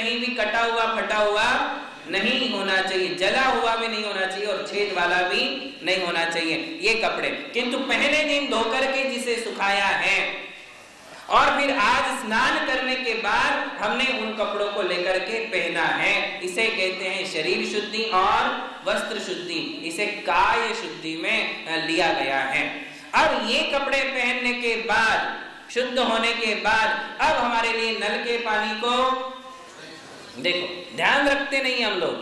कहीं भी कटा हुआ फटा हुआ नहीं होना चाहिए, जला हुआ भी नहीं होना चाहिए और छेद वाला भी नहीं होना चाहिए ये कपड़े। किंतु पहले दिन धोकर के जिसे सुखाया है और फिर आज स्नान करने के बाद हमने उन कपड़ों को लेकर के पहना है, इसे कहते हैं शरीर शुद्धि और वस्त्र शुद्धि, इसे काय शुद्धि में लिया गया है। अब ये कपड़े पहनने के बाद, शुद्ध होने के बाद, अब हमारे लिए नल के पानी को देखो ध्यान रखते नहीं हम लोग,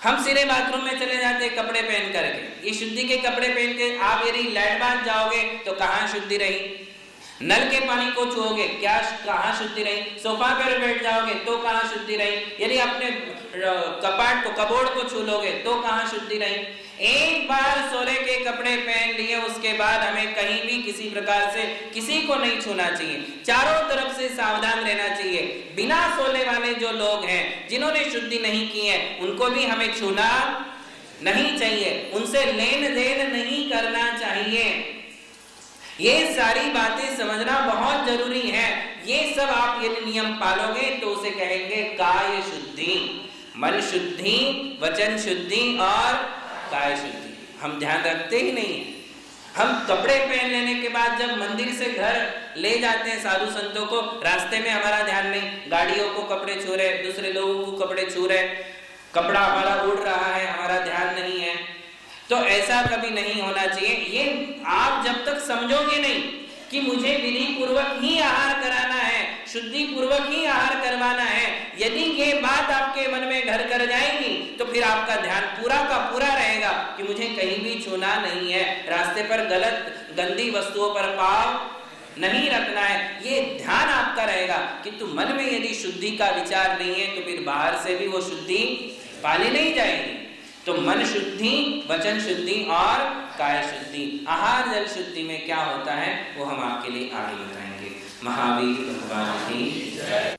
हम सीधे बाथरूम में चले जाते हैं कपड़े पहन करके। ये शुद्धि के कपड़े पहन के आप यदि लैट बाथ जाओगे तो कहाँ शुद्धि रही, नल के पानी को छुओगे क्या कहाँ शुद्धि रही, सोफा पर बैठ जाओगे तो कहाँ शुद्धि रही, यदि अपने कपाट को कबोर्ड को छू लोगे तो कहाँ शुद्धि रही। एक बार सोने के कपड़े पहन लिए उसके बाद हमें कहीं भी किसी प्रकार से किसी को नहीं छूना चाहिए, चारों तरफ से सावधान रहना चाहिए। बिना सोने वाले जो लोग हैं जिन्होंने शुद्धि नहीं की है उनको भी हमें छूना नहीं चाहिए, उनसे लेन देन नहीं करना चाहिए। ये सारी बातें समझना बहुत जरूरी है। ये सब आप यदि नियम पालोगे तो उसे कहेंगे काय शुद्धि, मन शुद्धि, वचन शुद्धि और काय शुद्धि। हम ध्यान रखते ही नहीं है। हम कपड़े पहन लेने के बाद जब मंदिर से घर ले जाते हैं साधु संतों को, रास्ते में हमारा ध्यान नहीं, गाड़ियों को कपड़े छू रहे, दूसरे लोगों को कपड़े छू रहे, कपड़ा हमारा उड़ रहा है, हमारा ध्यान नहीं है, तो ऐसा कभी नहीं होना चाहिए। ये आप जब तक समझोगे नहीं कि मुझे विधि पूर्वक ही आहार कराना है, शुद्धि पूर्वक ही आहार करवाना है, यदि ये बात आपके मन में घर कर जाएगी तो फिर आपका ध्यान पूरा का पूरा रहेगा कि मुझे कहीं भी छूना नहीं है, रास्ते पर गलत गंदी वस्तुओं पर पाँव नहीं रखना है, ये ध्यान आपका रहेगा। किंतु मन में यदि शुद्धि का विचार नहीं है तो फिर बाहर से भी वो शुद्धि पाली नहीं जाएगी। तो मन शुद्धि, वचन शुद्धि और काय शुद्धि। आहार जल शुद्धि में क्या होता है वो हम आपके लिए आगे बताएंगे। महावीर भगवान की जय।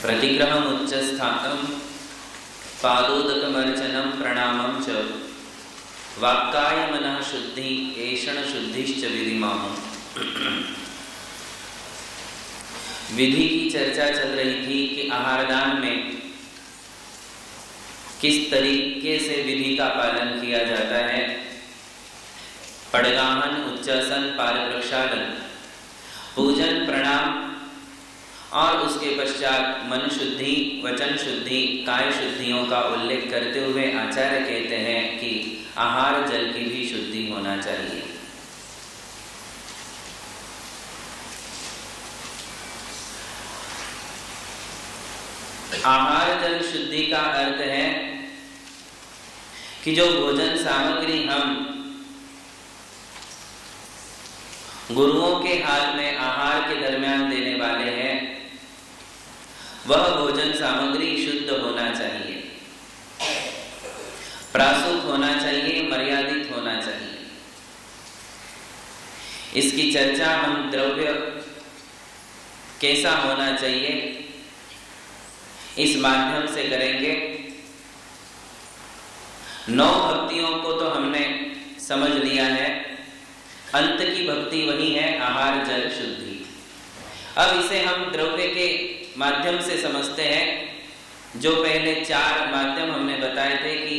प्रतिग्रहम् उच्चस्थानं पादोदकमर्चनं प्रणामं च वाक्काय मनः शुद्धि ऐषण शुद्धिश्च विधिमाह। विधि की चर्चा चल रही थी कि आहारदान में किस तरीके से विधि का पालन किया जाता है। पड़गाहन, उच्चासन, पाद प्रक्षालन, पूजन, प्रणाम और उसके पश्चात मन शुद्धि, वचन शुद्धि, काय शुद्धियों का उल्लेख करते हुए आचार्य कहते हैं कि आहार जल की भी शुद्धि होना चाहिए। आहार जल शुद्धि का अर्थ है कि जो भोजन सामग्री हम गुरुओं के हाथ में आहार के दरमियान देने वाले हैं वह भोजन सामग्री शुद्ध होना चाहिए, प्रासूत होना चाहिए, मर्यादित होना चाहिए। इसकी चर्चा हम द्रव्य कैसा होना चाहिए इस माध्यम से करेंगे। 9 भक्तियों को तो हमने समझ लिया है, अंत की भक्ति वही है आहार जल शुद्धि। अब इसे हम द्रव्य के माध्यम से समझते हैं। जो पहले 4 माध्यम हमने बताए थे कि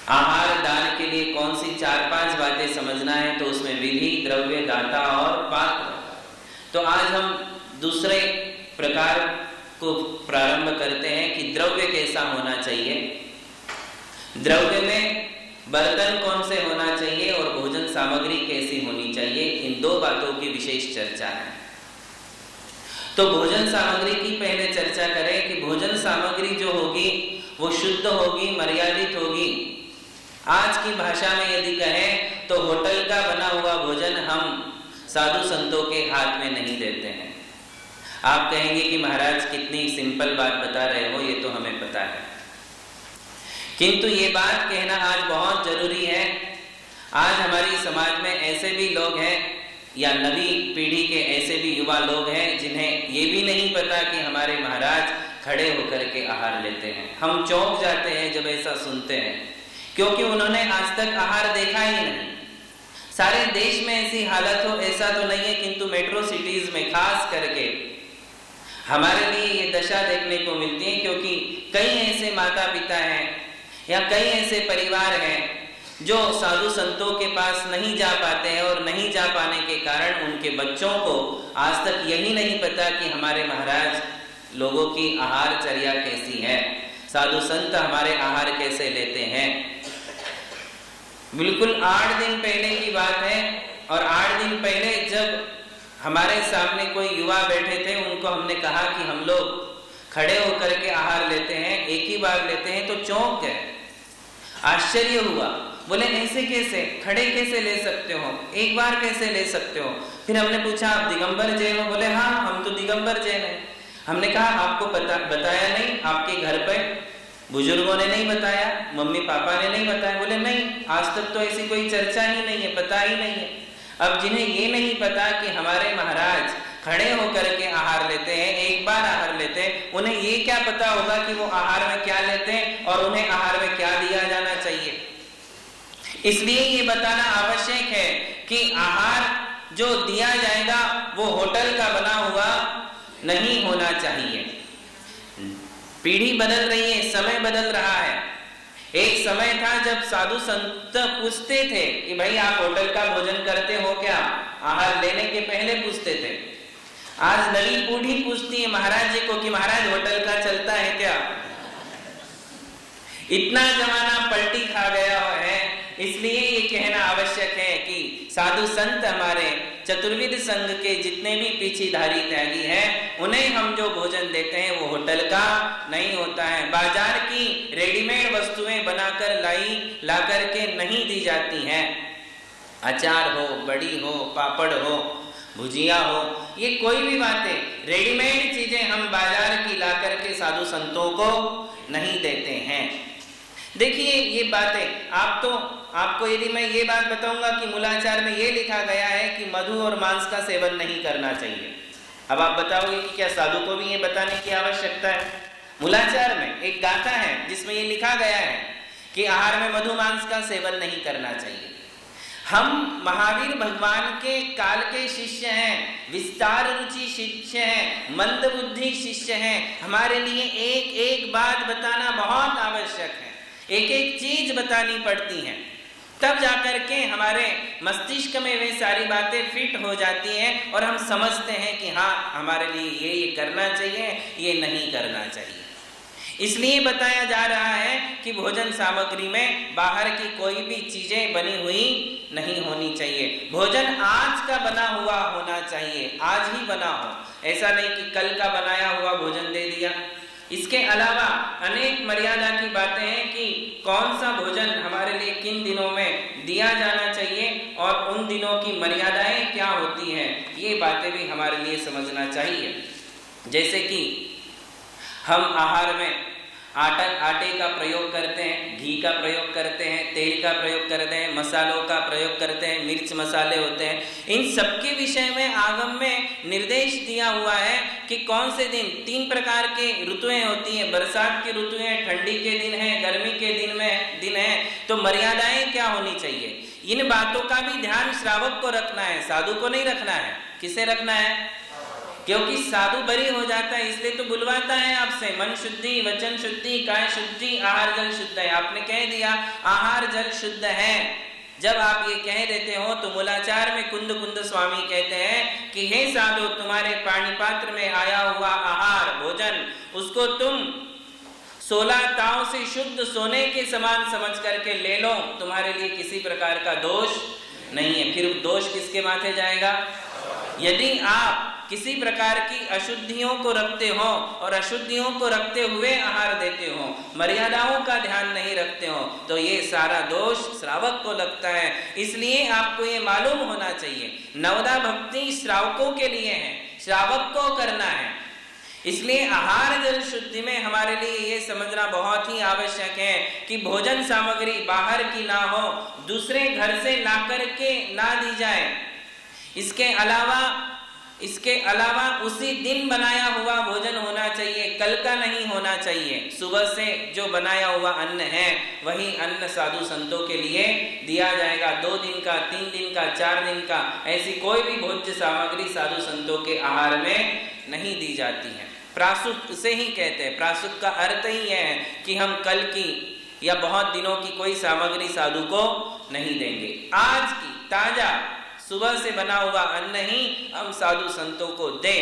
आहार दान के लिए कौन सी 4-5 बातें समझना है, तो उसमें विधि, द्रव्य, दाता और पात्र। तो आज हम दूसरे प्रकार को प्रारंभ करते हैं कि द्रव्य कैसा होना चाहिए। द्रव्य में बर्तन कौन से होना चाहिए और भोजन सामग्री कैसी होनी चाहिए, इन 2 बातों की विशेष चर्चा है। तो भोजन सामग्री की पहले चर्चा करें कि भोजन सामग्री जो होगी वो शुद्ध होगी, मर्यादित होगी। आज की भाषा में यदि कहें तो होटल का बना हुआ भोजन हम साधु संतों के हाथ में नहीं देते हैं। आप कहेंगे कि महाराज कितनी सिंपल बात बता रहे हो, ये तो हमें पता है, किंतु ये बात कहना आज बहुत जरूरी है। आज हमारी समाज में ऐसे भी लोग हैं या नवी पीढ़ी के ऐसे भी युवा लोग हैं जिन्हें ये भी नहीं पता कि हमारे महाराज खड़े होकर के आहार लेते हैं। हम चौंक जाते हैं जब ऐसा सुनते हैं, क्योंकि उन्होंने आज तक आहार देखा ही नहीं। सारे देश में ऐसी हालत हो ऐसा तो नहीं है, किंतु मेट्रो सिटीज में खास करके हमारे लिए ये दशा देखने को मिलती है, क्योंकि कई ऐसे माता पिता हैं या कई ऐसे परिवार हैं जो साधु संतों के पास नहीं जा पाते हैं, और नहीं जा पाने के कारण उनके बच्चों को आज तक यही नहीं पता कि हमारे महाराज लोगों की आहारचर्या कैसी है, साधु संत हमारे आहार कैसे लेते हैं। बिल्कुल 8 दिन पहले की बात है, और 8 दिन पहले जब हमारे सामने कोई युवा बैठे थे, उनको हमने कहा कि हम लोग खड़े होकर के आहार लेते हैं, एक ही बार लेते हैं, तो चौंक गए, आश्चर्य हुआ। बोले ऐसे कैसे, खड़े कैसे ले सकते हो, एक बार कैसे ले सकते हो? फिर हमने पूछा आप दिगंबर जैन हो? बोले हाँ हम तो दिगंबर जैन हैं। हमने कहा आपको बताया नहीं, आपके घर पे बुजुर्गों ने नहीं बताया, मम्मी पापा ने नहीं बताया? बोले नहीं, आज तक तो ऐसी कोई चर्चा ही नहीं है, पता ही नहीं है। अब जिन्हें ये नहीं पता कि हमारे महाराज खड़े होकर के आहार लेते हैं, एक बार आहार लेते हैं, उन्हें ये क्या पता होगा कि वो आहार में क्या लेते हैं और उन्हें आहार में क्या दिया जाना चाहिए। इसलिए ये बताना आवश्यक है कि आहार जो दिया जाएगा वो होटल का बना हुआ नहीं होना चाहिए। पीढ़ी बदल रही है, समय बदल रहा है। एक समय था जब साधु संत पूछते थे कि भाई आप होटल का भोजन करते हो क्या, आहार लेने के पहले पूछते थे। आज नई पीढ़ी पूछती है महाराज जी को कि महाराज होटल का चलता है क्या। इतना जमाना पलटी खा गया है, इसलिए ये कहना आवश्यक है कि साधु संत हमारे चतुर्विध संघ के जितने भी पीछीधारी त्यागी हैं, उन्हें हम जो भोजन देते हैं वो होटल का नहीं होता है। बाजार की रेडीमेड वस्तुएं बनाकर ला करके नहीं दी जाती हैं। अचार हो, बड़ी हो, पापड़ हो, भुजिया हो, ये कोई भी बातें रेडीमेड चीजें हम बाजार की ला करके साधु संतों को नहीं देते हैं। देखिए ये बातें आपको यदि मैं ये बात बताऊंगा कि मूलाचार में ये लिखा गया है कि मधु और मांस का सेवन नहीं करना चाहिए, अब आप बताओगे कि क्या साधु को भी ये बताने की आवश्यकता है? मूलाचार में एक गाथा है जिसमें ये लिखा गया है कि आहार में मधु मांस का सेवन नहीं करना चाहिए। हम महावीर भगवान के काल के शिष्य हैं, विस्तार रुचि शिष्य हैं, मंद बुद्धि शिष्य हैं। हमारे लिए एक एक बात बताना बहुत आवश्यक है, एक एक चीज बतानी पड़ती हैं, तब जाकर के हमारे मस्तिष्क में वे सारी बातें फिट हो जाती हैं और हम समझते हैं कि हाँ हमारे लिए ये करना चाहिए, ये नहीं करना चाहिए। इसलिए बताया जा रहा है कि भोजन सामग्री में बाहर की कोई भी चीजें बनी हुई नहीं होनी चाहिए। भोजन आज का बना हुआ होना चाहिए, आज ही बना हो, ऐसा नहीं कि कल का बनाया हुआ भोजन दे दिया। इसके अलावा अनेक मर्यादा की बातें हैं कि कौन सा भोजन हमारे लिए किन दिनों में दिया जाना चाहिए और उन दिनों की मर्यादाएं क्या होती हैं, ये बातें भी हमारे लिए समझना चाहिए। जैसे कि हम आहार में आटे का प्रयोग करते हैं, घी का प्रयोग करते हैं, तेल का प्रयोग करते हैं, मसालों का प्रयोग करते हैं, मिर्च मसाले होते हैं। इन सबके विषय में आगम में निर्देश दिया हुआ है कि कौन से दिन, 3 प्रकार के ऋतुएं होती हैं, बरसात की ऋतु है, ठंडी के दिन है, गर्मी के दिन है, तो मर्यादाएं क्या होनी चाहिए। इन बातों का भी ध्यान श्रावक को रखना है, साधु को नहीं रखना है। किसे रखना है? क्योंकि साधु बरी हो जाता है, इसलिए तो बुलवाता है आपसे। मन शुद्धि, वचन शुद्धि, काय शुद्धि, आहार जल शुद्ध है। आपने कह दिया आहार जल शुद्ध है। जब आप ये कह देते हो तो मूलाचार में कुंद स्वामी कहते हैं कि हे साधु, तुम्हारे पानी पात्र में आया हुआ आहार भोजन, उसको तुम 16 ताव से शुद्ध सोने के समान समझ करके ले लो, तुम्हारे लिए किसी प्रकार का दोष नहीं है। फिर दोष किसके माथे जाएगा? यदि आप किसी प्रकार की अशुद्धियों को रखते हो और अशुद्धियों को रखते हुए आहार देते हो, मर्यादाओं का ध्यान नहीं रखते हो, तो ये सारा दोष श्रावक को लगता है। इसलिए आपको ये मालूम होना चाहिए, नवदा भक्ति श्रावकों के लिए है, श्रावक को करना है। इसलिए आहार जल शुद्धि में हमारे लिए ये समझना बहुत ही आवश्यक है कि भोजन सामग्री बाहर की ना हो, दूसरे घर से ला करके ना दी जाए। इसके अलावा उसी दिन बनाया हुआ भोजन होना चाहिए, कल का नहीं होना चाहिए। सुबह से जो बनाया हुआ अन्न है वही अन्न साधु संतों के लिए दिया जाएगा। 2 दिन का, 3 दिन का, 4 दिन का, ऐसी कोई भी भोज्य सामग्री साधु संतों के आहार में नहीं दी जाती है। प्रासुक से ही कहते हैं, प्रासुक का अर्थ ही है कि हम कल की या बहुत दिनों की कोई सामग्री साधु को नहीं देंगे। आज की ताजा सुबह से बना हुआ अन्न ही हम साधु संतों को दें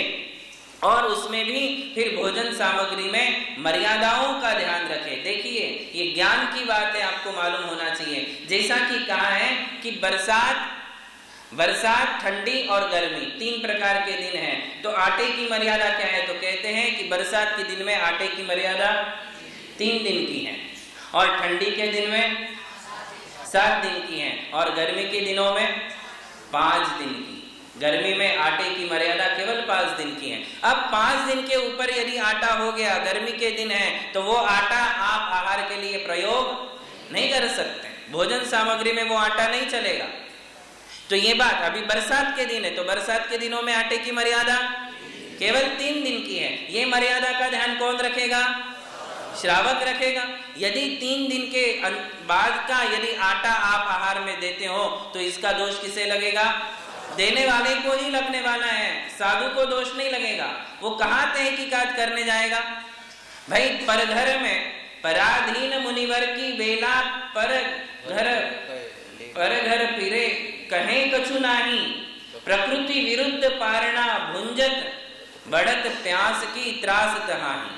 और उसमें भी फिर भोजन सामग्री में मर्यादाओं का ध्यान रखें। देखिए ये ज्ञान की बात है, आपको मालूम होना चाहिए। जैसा कि कहा है कि बरसात, ठंडी और गर्मी 3 प्रकार के दिन हैं। तो आटे की मर्यादा क्या है? तो कहते हैं कि बरसात के दिन में आटे की मर्यादा 3 दिन की है और ठंडी के दिन में 7 दिन की है और गर्मी के दिनों में 5 दिन की। गर्मी में आटे की मर्यादा केवल 5 दिन की है। अब 5 दिन के ऊपर यदि आटा हो गया, गर्मी के दिन है, तो वो आटा आप आहार के लिए प्रयोग नहीं कर सकते। भोजन सामग्री में वो आटा नहीं चलेगा। तो ये बात अभी बरसात के दिन है, तो बरसात के दिनों में आटे की मर्यादा केवल 3 दिन की है। ये मर्यादा का ध्यान कौन रखेगा? श्रावक रखेगा। यदि 3 दिन के बाद का यदि आटा आप आहार में देते हो तो इसका दोष किसे लगेगा? देने वाले को ही लगने वाला है, साधु को दोष नहीं लगेगा। वो कहाँ तहकीकात करने जाएगा? भाई परघर में पराधीन मुनिवर की बेला पर घर फिरे कहें कछु नाही, प्रकृति विरुद्ध पारणा भुंजत बढ़त प्यास की त्रास तहाही।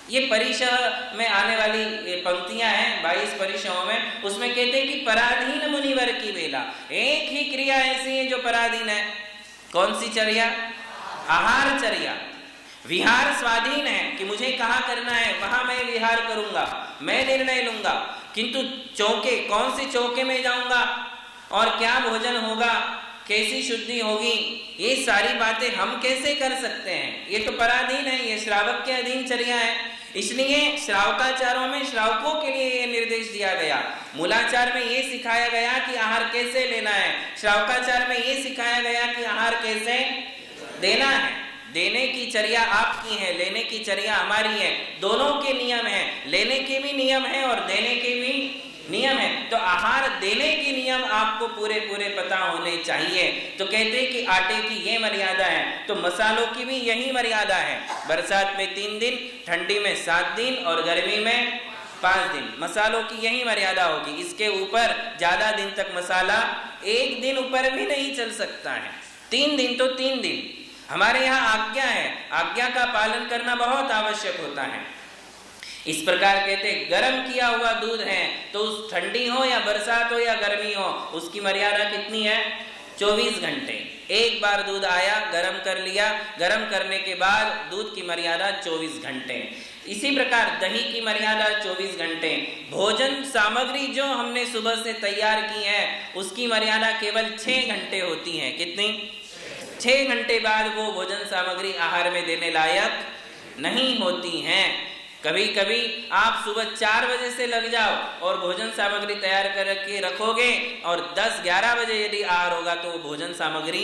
ये परिशह में आने वाली पंक्तियां हैं 22 परिशहों में। उसमें कहते हैं कि पराधीन मुनिवर की बेला, एक ही क्रिया ऐसी है जो पराधीन है। कौन सी चर्या? आहार चर्या। विहार स्वाधीन है कि मुझे कहाँ करना है वहां मैं विहार करूंगा, मैं निर्णय लूंगा। किंतु चौके, कौन सी चौके में जाऊंगा और क्या भोजन होगा, कैसी शुद्धि होगी, ये सारी बातें हम कैसे कर सकते हैं? ये तो पराधीन है, ये श्रावक के अधीन चर्या है। इसलिए श्रावकाचारों में श्रावकों के लिए ये निर्देश दिया गया। मूलाचार में ये सिखाया गया कि आहार कैसे लेना है, श्रावकाचार में ये सिखाया गया कि आहार कैसे देना है। देने की चर्या आपकी है, लेने की चर्या हमारी है। दोनों के नियम है, लेने के भी नियम है और देने के भी नियम है। तो आहार देने के नियम आपको पूरे पता होने चाहिए। तो कहते हैं कि आटे की ये मर्यादा है, तो मसालों की भी यही मर्यादा है। बरसात में 3 दिन, ठंडी में 7 दिन और गर्मी में 5 दिन मसालों की यही मर्यादा होगी। इसके ऊपर ज्यादा दिन तक मसाला 1 दिन ऊपर भी नहीं चल सकता है। 3 दिन तो 3 दिन। हमारे यहाँ आज्ञा है, आज्ञा का पालन करना बहुत आवश्यक होता है। इस प्रकार कहते गर्म किया हुआ दूध है तो उस ठंडी हो या बरसात हो या गर्मी हो, उसकी मर्यादा कितनी है? 24 घंटे। एक बार दूध आया, गर्म कर लिया, गर्म करने के बाद दूध की मर्यादा 24 घंटे। इसी प्रकार दही की मर्यादा 24 घंटे। भोजन सामग्री जो हमने सुबह से तैयार की है उसकी मर्यादा केवल 6 घंटे होती है। कितनी? 6 घंटे बाद वो भोजन सामग्री आहार में देने लायक नहीं होती हैं। कभी कभी आप सुबह 4 बजे से लग जाओ और भोजन सामग्री तैयार करके रखोगे और 10-11 बजे यदि आहार होगा तो वो भोजन सामग्री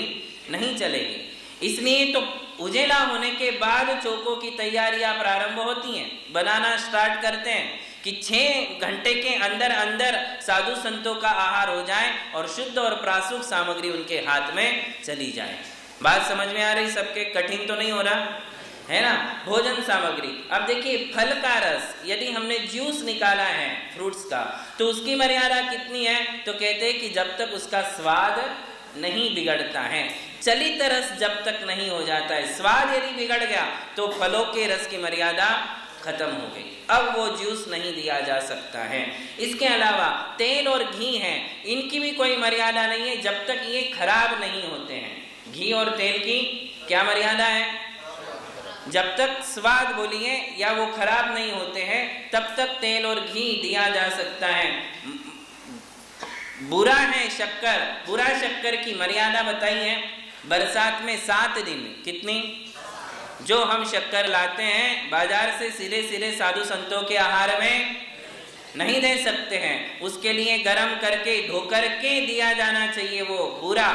नहीं चलेगी। इसलिए तो उजेला होने के बाद चौकों की तैयारियां प्रारंभ होती हैं, बनाना स्टार्ट करते हैं कि 6 घंटे के अंदर अंदर साधु संतों का आहार हो जाए और शुद्ध और प्रासुक सामग्री उनके हाथ में चली जाए। बात समझ में आ रही सबके? कठिन तो नहीं हो रहा है ना? भोजन सामग्री। अब देखिए फल का रस, यदि हमने जूस निकाला है फ्रूट्स का तो उसकी मर्यादा कितनी है? तो कहते हैं कि जब तक उसका स्वाद नहीं बिगड़ता है, चलित रस जब तक नहीं हो जाता है। स्वाद यदि बिगड़ गया तो फलों के रस की मर्यादा खत्म हो गई, अब वो जूस नहीं दिया जा सकता है। इसके अलावा तेल और घी है, इनकी भी कोई मर्यादा नहीं है जब तक ये खराब नहीं होते हैं। घी और तेल की क्या मर्यादा है? जब तक स्वाद बोलिए या वो खराब नहीं होते हैं तब तक तेल और घी दिया जा सकता है। बुरा है शक्कर, बुरा शक्कर की मर्यादा बताई है बरसात में 7 दिन। कितनी? जो हम शक्कर लाते हैं बाजार से सीधे सीधे साधु संतों के आहार में नहीं दे सकते हैं, उसके लिए गर्म करके धो करके दिया जाना चाहिए वो बूरा।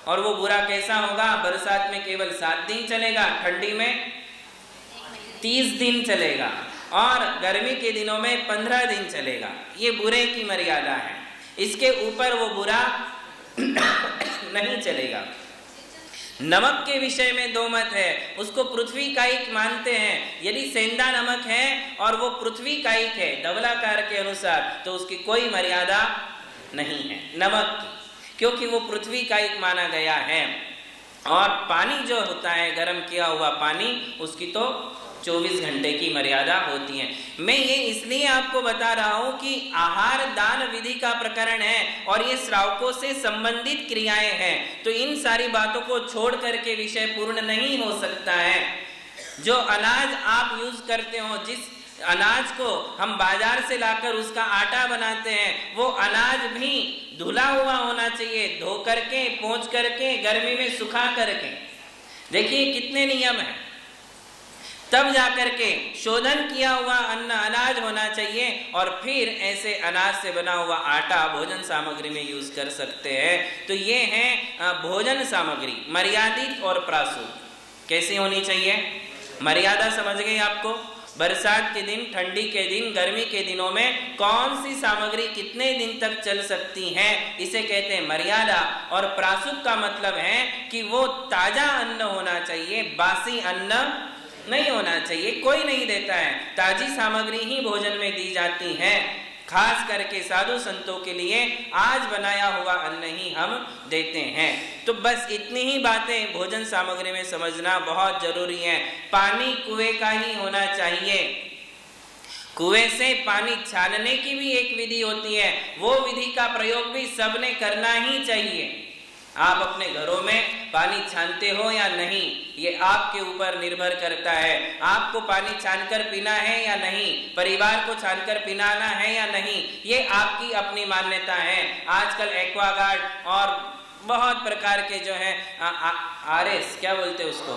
और वो बूरा कैसा होगा? बरसात में केवल 7 दिन चलेगा, ठंडी में 30 दिन चलेगा और गर्मी के दिनों में 15 दिन चलेगा। ये बुरे की मर्यादा है, इसके ऊपर वो बुरा नहीं चलेगा। नमक के विषय में दो मत है, उसको पृथ्वी कायिक मानते हैं। यदि सेंधा नमक है और वो पृथ्वी कायिक है धवलाकार के अनुसार, तो उसकी कोई मर्यादा नहीं है नमक की, क्योंकि वो पृथ्वी कायिक माना गया है। और पानी जो होता है गर्म किया हुआ पानी, उसकी तो 24 घंटे की मर्यादा होती है। मैं ये इसलिए आपको बता रहा हूं कि आहार दान विधि का प्रकरण है और ये श्रावकों से संबंधित क्रियाएं हैं, तो इन सारी बातों को छोड़ करके विषय पूर्ण नहीं हो सकता है। जो अनाज आप यूज करते हो, जिस अनाज को हम बाजार से लाकर उसका आटा बनाते हैं, वो अनाज भी धुला हुआ होना चाहिए, धो करके पोंछ करके गर्मी में सुखा करके। देखिए कितने नियम हैं, तब जाकर के शोधन किया हुआ अन्न अनाज होना चाहिए और फिर ऐसे अनाज से बना हुआ आटा भोजन सामग्री में यूज कर सकते हैं। तो ये है भोजन सामग्री मर्यादित और प्रासूत। कैसी होनी चाहिए? मर्यादा समझ गए आपको? बरसात के दिन, ठंडी के दिन, गर्मी के दिनों में कौन सी सामग्री कितने दिन तक चल सकती है, इसे कहते हैं मर्यादा। और प्रासूत का मतलब है कि वो ताजा अन्न होना चाहिए, बासी अन्न नहीं होना चाहिए। कोई नहीं देता है, ताजी सामग्री ही भोजन में दी जाती है। खास करके साधु संतों के लिए आज बनाया हुआ अन्न ही हम देते हैं। तो बस इतनी ही बातें भोजन सामग्री में समझना बहुत जरूरी है। पानी कुएं का ही होना चाहिए। कुएं से पानी छानने की भी एक विधि होती है, वो विधि का प्रयोग भी सबने करना ही चाहिए। आप अपने घरों में पानी छानते हो या नहीं, ये आपके ऊपर निर्भर करता है। आपको पानी छानकर पीना है या नहीं, परिवार को छानकर पिलाना है या नहीं, ये आपकी अपनी मान्यता है। आजकल एक्वागार्ड और बहुत प्रकार के जो है आरएस क्या बोलते हैं उसको,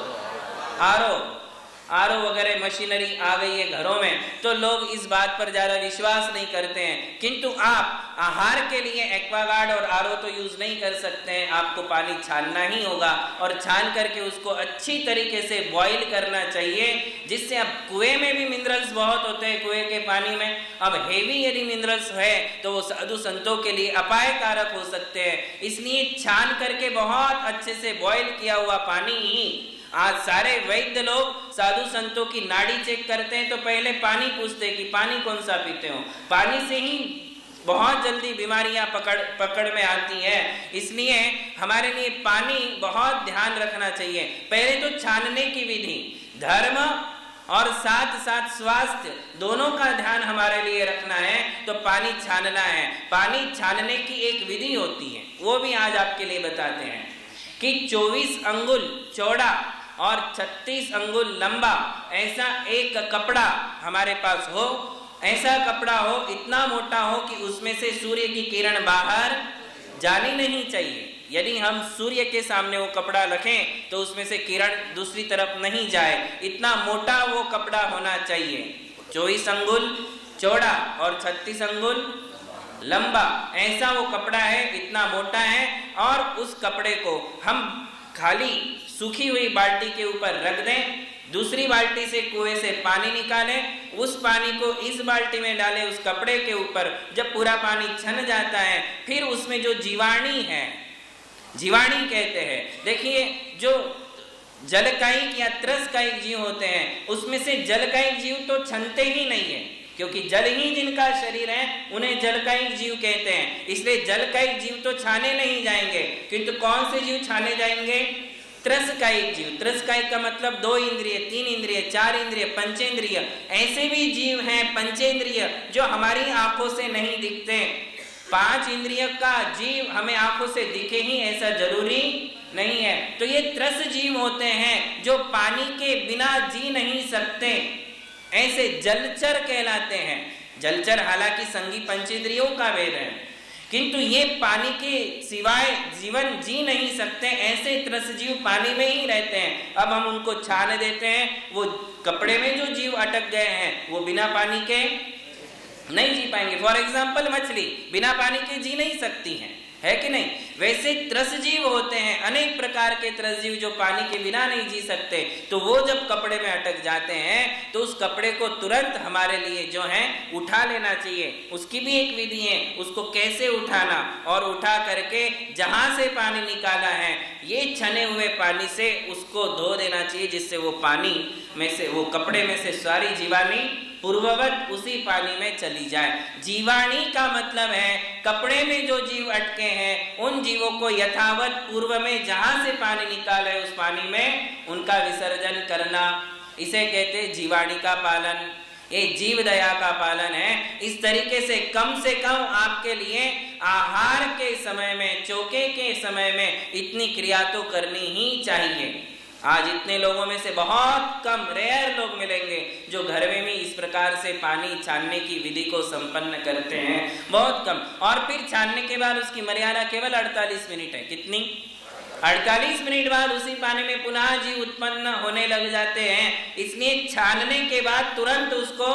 आरओ वगैरह मशीनरी आ गई है घरों में, तो लोग इस बात पर ज्यादा विश्वास नहीं करते हैं। किंतु आप आहार के लिए एक्वागार्ड और आरओ तो यूज नहीं कर सकते हैं, आपको पानी छानना ही होगा और छान करके उसको अच्छी तरीके से बॉईल करना चाहिए, जिससे अब कुएं में भी मिनरल्स बहुत होते हैं कुएं के पानी में। अब हेवी यदि मिनरल्स है तो वो साधु संतों के लिए अपायकारक हो सकते हैं, इसलिए छान करके बहुत अच्छे से बॉईल किया हुआ पानी ही। आज सारे वैद्य लोग साधु संतों की नाड़ी चेक करते हैं तो पहले पानी पूछते हैं कि पानी कौन सा पीते हो। पानी से ही बहुत जल्दी बीमारियां पकड़ में आती हैं, इसलिए हमारे लिए पानी बहुत ध्यान रखना चाहिए। पहले तो छानने की विधि, धर्म और साथ साथ स्वास्थ्य दोनों का ध्यान हमारे लिए रखना है, तो पानी छानना है। पानी छानने की एक विधि होती है, वो भी आज आपके लिए बताते हैं कि 24 अंगुल चौड़ा और 36 अंगुल लंबा ऐसा एक कपड़ा हमारे पास हो। ऐसा कपड़ा हो, इतना मोटा हो कि उसमें से सूर्य की किरण बाहर जानी नहीं चाहिए। यदि हम सूर्य के सामने वो कपड़ा रखें तो उसमें से किरण दूसरी तरफ नहीं जाए, इतना मोटा वो कपड़ा होना चाहिए। 24 अंगुल चौड़ा और 36 अंगुल लंबा ऐसा वो कपड़ा है, इतना मोटा है। और उस कपड़े को हम खाली सूखी हुई बाल्टी के ऊपर रख दें, दूसरी बाल्टी से कुएं से पानी निकालें, उस पानी को इस बाल्टी में डालें उस कपड़े के ऊपर। जब पूरा पानी छन जाता है, फिर उसमें जो जीवाणी है, जीवाणी कहते हैं, देखिए जो जलकायिक या त्रसकायिक जीव होते हैं, उसमें से जलकायिक जीव तो छनते ही नहीं है, क्योंकि जल ही जिनका शरीर है उन्हें जलकायिक जीव कहते हैं। इसलिए जलकायिक जीव तो छाने नहीं जाएंगे, किंतु कौन से जीव छाने जाएंगे? त्रसकायिक जीव। त्रसकायिक का मतलब 2 इंद्रिय, 3 इंद्रिय, 4 इंद्रिय, पंचेंद्रिय। ऐसे भी जीव हैं पंचेंद्रिय जो हमारी आंखों से नहीं दिखते। 5 इंद्रिय का जीव हमें आंखों से दिखे ही ऐसा जरूरी नहीं है। तो ये त्रस जीव होते हैं जो पानी के बिना जी नहीं सकते, ऐसे जलचर कहलाते हैं। जलचर हालांकि संगी पंचेंद्रियों का वेद है, किंतु ये पानी के सिवाय जीवन जी नहीं सकते, ऐसे त्रसजीव पानी में ही रहते हैं। अब हम उनको छान देते हैं, वो कपड़े में जो जीव अटक गए हैं वो बिना पानी के नहीं जी पाएंगे। फॉर एग्जाम्पल मछली बिना पानी के जी नहीं सकती है कि नहीं? वैसे त्रसजीव होते हैं, अनेक प्रकार के त्रसजीव जो पानी के बिना नहीं जी सकते। तो वो जब कपड़े में अटक जाते हैं तो उस कपड़े को तुरंत हमारे लिए जो है उठा लेना चाहिए। उसकी भी एक विधि है, उसको कैसे उठाना, और उठा करके जहां से पानी निकाला है ये छने हुए पानी से उसको धो देना चाहिए, जिससे वो पानी में से, वो कपड़े में से सारी जीवाणु पूर्ववत उसी पानी में चली जाए। जीवाणी का मतलब है कपड़े में जो जीव अटके हैं उन जीवों को यथावत पूर्व में जहां से पानी निकाला है उस पानी में उनका विसर्जन करना, इसे कहते जीवाणी का पालन। ये जीव दया का पालन है। इस तरीके से कम आपके लिए आहार के समय में, चौके के समय में इतनी क्रिया तो करनी ही चाहिए। आज इतने लोगों में से बहुत कम, रेयर लोग मिलेंगे जो घर में भी इस प्रकार से पानी छानने की विधि को संपन्न करते हैं, बहुत कम। और फिर छानने के बाद उसकी मर्यादा केवल 48 मिनट है। कितनी? 48 मिनट बाद उसी पानी में पुनः जीव उत्पन्न होने लग जाते हैं। इसलिए छानने के बाद तुरंत उसको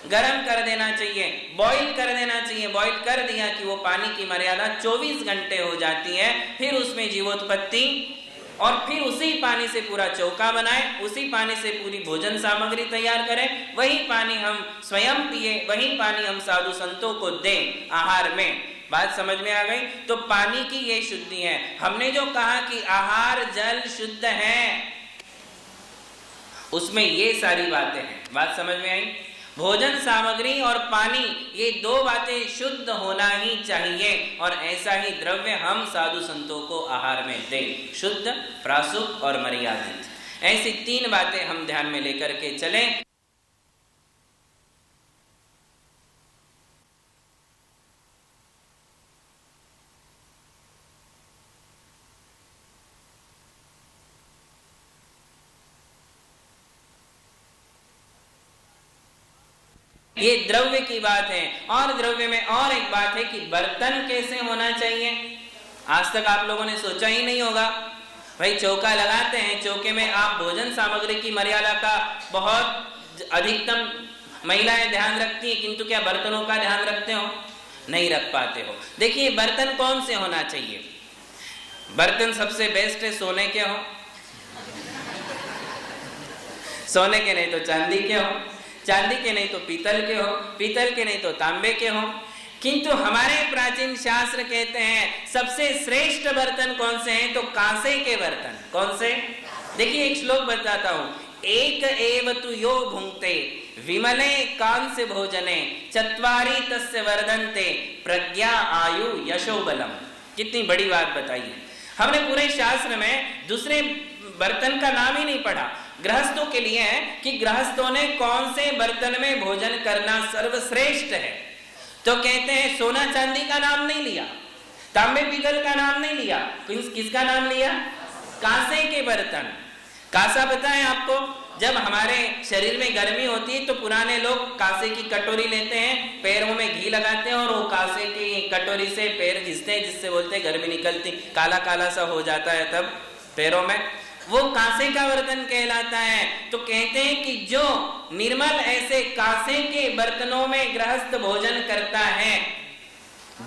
गर्म कर देना चाहिए, बॉईल कर देना चाहिए। बॉईल कर दिया कि वो पानी की मर्यादा 24 घंटे हो जाती है। फिर उसमें जीवोत्पत्ति, और फिर उसी पानी से पूरा चौका बनाएं, उसी पानी से पूरी भोजन सामग्री तैयार करें, वही पानी हम स्वयं पिए, वही पानी हम साधु संतों को दें आहार में। बात समझ में आ गई? तो पानी की ये शुद्धि है। हमने जो कहा कि आहार जल शुद्ध है, उसमें ये सारी बातें हैं। बात समझ में आई? भोजन सामग्री और पानी, ये दो बातें शुद्ध होना ही चाहिए, और ऐसा ही द्रव्य हम साधु संतों को आहार में दें, शुद्ध, प्रासुक और मर्यादित। ऐसी 3 बातें हम ध्यान में लेकर के चलें। ये द्रव्य की बात है। और द्रव्य में और एक बात है कि बर्तन कैसे होना चाहिए। आज तक आप लोगों ने सोचा ही नहीं होगा। भाई चौका लगाते हैं, चौके में आप भोजन सामग्री की मर्यादा का बहुत अधिकतम महिलाएं ध्यान रखती है, किंतु क्या बर्तनों का ध्यान रखते हो? नहीं रख पाते हो। देखिए बर्तन कौन से होना चाहिए। बर्तन सबसे बेस्ट है सोने के हो, सोने के नहीं तो चांदी के हो, चांदी के नहीं तो पीतल के हो, पीतल के नहीं तो तांबे के हो। किंतु हमारे प्राचीन शास्त्र कहते हैं सबसे श्रेष्ठ बर्तन कौन से हैं? तो कांसे के बर्तन। कौन से? देखिए एक श्लोक बताता हूं। एक एव तु यो भुंक्ते विमले कांस्य भोजने चत्वारि तस्य वर्धन्ते प्रज्ञा आयु यशो बलम। कितनी बड़ी बात बताई है। हमने पूरे शास्त्र में दूसरे बर्तन का नाम ही नहीं पढ़ा। गृहस्थों के लिए है कि गृहस्थों ने कौन से बर्तन में भोजन करना सर्वश्रेष्ठ है। तो कहते हैं सोना चांदी का नाम नहीं लिया, तांबे पीतल का नाम नहीं लिया, किसका नाम लिया? कांसे के बर्तन। कांसा पता है आपको? जब हमारे शरीर में गर्मी होती है तो पुराने लोग कांसे की कटोरी लेते हैं, पैरों में घी लगाते हैं और वो कांसे की कटोरी से पैर घिसते हैं, जिससे बोलते हैं गर्मी निकलती, काला काला सा हो जाता है तब पैरों में, वो कांसे का बर्तन कहलाता है। तो कहते हैं कि जो निर्मल ऐसे कांसे के बर्तनों में गृहस्थ भोजन करता है,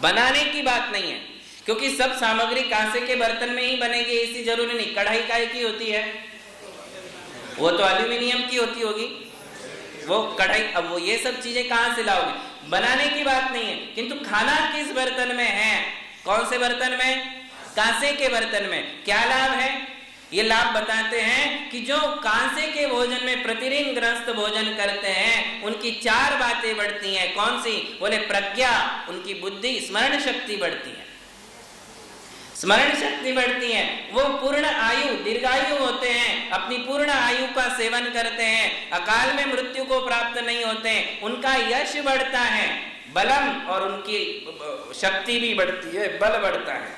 बनाने की बात नहीं है क्योंकि सब सामग्री कांसे के बर्तन में ही बनेगी ऐसी जरूरी नहीं। कढ़ाई काय की होती है? वो तो एल्यूमिनियम की होती होगी वो कढ़ाई। अब वो ये सब चीजें कहां से लाओगे? बनाने की बात नहीं है। किंतु खाना किस बर्तन में है? कौन से बर्तन में? कांसे के बर्तन में। क्या लाभ है? ये लाभ बताते हैं कि जो कांसे के भोजन में प्रतिदिन गृहस्थ भोजन करते हैं उनकी 4 बातें बढ़ती हैं। कौन सी? बोले प्रज्ञा, उनकी बुद्धि, स्मरण शक्ति बढ़ती है, स्मरण शक्ति बढ़ती है। वो पूर्ण आयु, दीर्घायु होते हैं, अपनी पूर्ण आयु का सेवन करते हैं, अकाल में मृत्यु को प्राप्त नहीं होते, उनका यश बढ़ता है, बलम, और उनकी शक्ति भी बढ़ती है, बल बढ़ता है।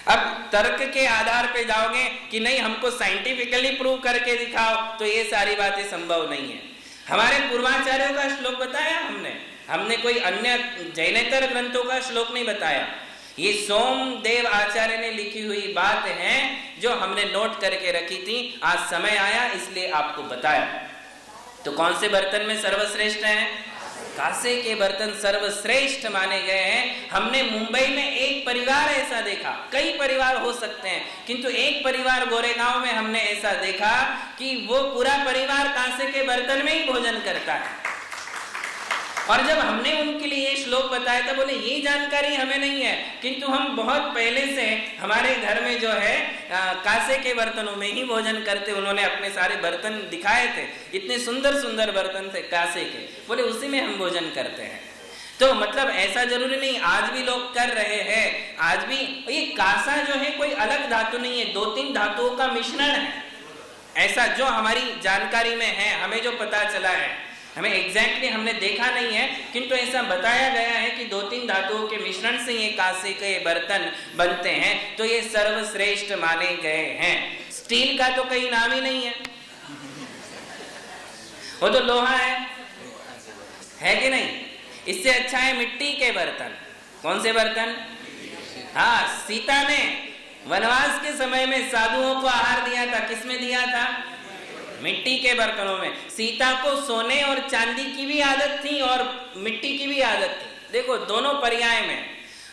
अब तर्क के आधार पे जाओगे कि नहीं हमको साइंटिफिकली प्रूव करके दिखाओ, तो ये सारी बातें संभव नहीं है। हमारे पूर्वाचार्यों का श्लोक बताया हमने, हमने कोई अन्य जैनेतर ग्रंथों का श्लोक नहीं बताया। ये सोमदेव आचार्य ने लिखी हुई बात है जो हमने नोट करके रखी थी। आज समय आया इसलिए आपको बताया। तो कौन से बर्तन में सर्वश्रेष्ठ है? कांसे के बर्तन सर्वश्रेष्ठ माने गए हैं। हमने मुंबई में एक परिवार ऐसा देखा, कई परिवार हो सकते हैं, किंतु एक परिवार गोरेगांव में हमने ऐसा देखा कि वो पूरा परिवार कांसे के बर्तन में ही भोजन करता है। और जब हमने उनके लिए ये श्लोक बताया था, बोले ये जानकारी हमें नहीं है, किंतु हम बहुत पहले से हमारे घर में जो है कांसे के बर्तनों में ही भोजन करते। उन्होंने अपने सारे बर्तन दिखाए थे, इतने सुंदर सुंदर बर्तन थे कांसे के, बोले उसी में हम भोजन करते हैं। तो मतलब ऐसा जरूरी नहीं, आज भी लोग कर रहे हैं। आज भी ये कांसा जो है कोई अलग धातु नहीं है, 2-3 धातुओं का मिश्रण है। ऐसा जो हमारी जानकारी में है, हमें जो पता चला है, हमें एग्जैक्टली हमने देखा नहीं है, किंतु ऐसा बताया गया है कि 2-3 धातुओं के मिश्रण से ये कांसे के बर्तन बनते हैं। तो ये सर्वश्रेष्ठ माने गए हैं। स्टील का तो कहीं नाम ही नहीं है, वो तो लोहा है कि नहीं? इससे अच्छा है मिट्टी के बर्तन। कौन से बर्तन? हाँ, सीता ने वनवास के समय में साधुओं को आहार दिया था, किसमें दिया था? मिट्टी के बर्तनों में। सीता को सोने और चांदी की भी आदत थी और मिट्टी की भी आदत थी। देखो दोनों पर्याय में,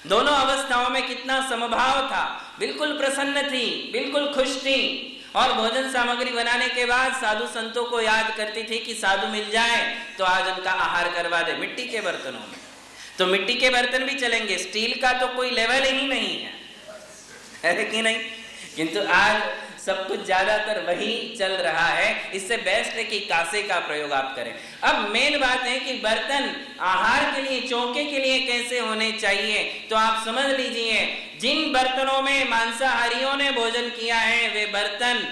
दोनों अवस्थाओं में कितना समभाव था। बिल्कुल प्रसन्न थी, बिल्कुल खुश थी, और भोजन सामग्री बनाने के बाद साधु संतों को याद करती थी कि साधु मिल जाए तो आज उनका आहार करवा दे मिट्टी के बर्तनों में। तो मिट्टी के बर्तन भी चलेंगे, स्टील का तो कोई लेवल ही नहीं है कि नहीं? किंतु आज सब कुछ ज्यादातर वही चल रहा है। इससे बेस्ट है कि कांसे का प्रयोग आप करें। अब मेन बात है कि बर्तन आहार के लिए, चौके के लिए कैसे होने चाहिए, तो आप समझ लीजिए, जिन बर्तनों में मांसाहारियों ने भोजन किया है वे बर्तन